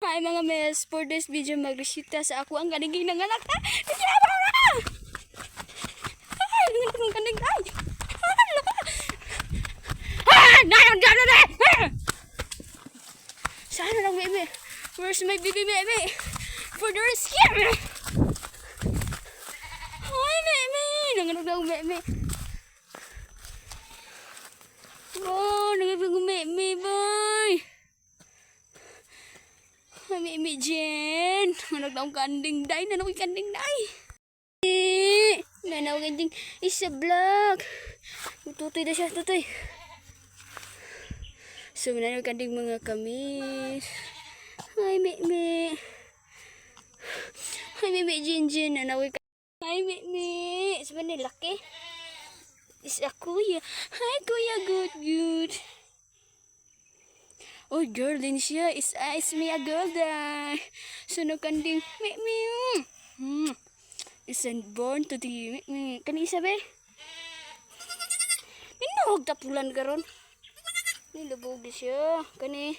Hi mga mes, for this video magresita sa ako ang kaniging ng anak na. Ay, ang kanig ay. Saan na lang bebe? Where's my baby baby? For the rescue. Hi baby, nanganog na baby. Oh, nanganog baby boy. Mimi Jen, manag na kanding day, nanawag kanding day. Nanawag kanding isa vlog. Tutoy na siya, tutoy. So, nanawag kanding mga kamis. Hi, Mimi. Hi, Mimi Jen, nanawag kanding. Hi, Mimi. Sabi ni laki. Isa kuya. Hi, kuya, good. Oh, girl din siya. Is me a girl da. Sunog kanding. Isn't born to the kani isa be. Minahog tapulan karon. Nilubog di siya. Kani.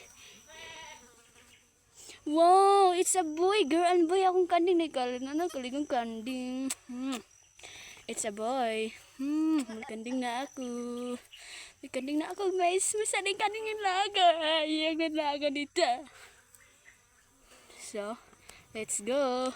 Wow, it's a boy. Girl and boy akong kanding. Kaligang kanding. It's a boy. Kanding na ako. May kanding na ako guys. Masaling kanding yung laga. Yung laga dito. So, let's go.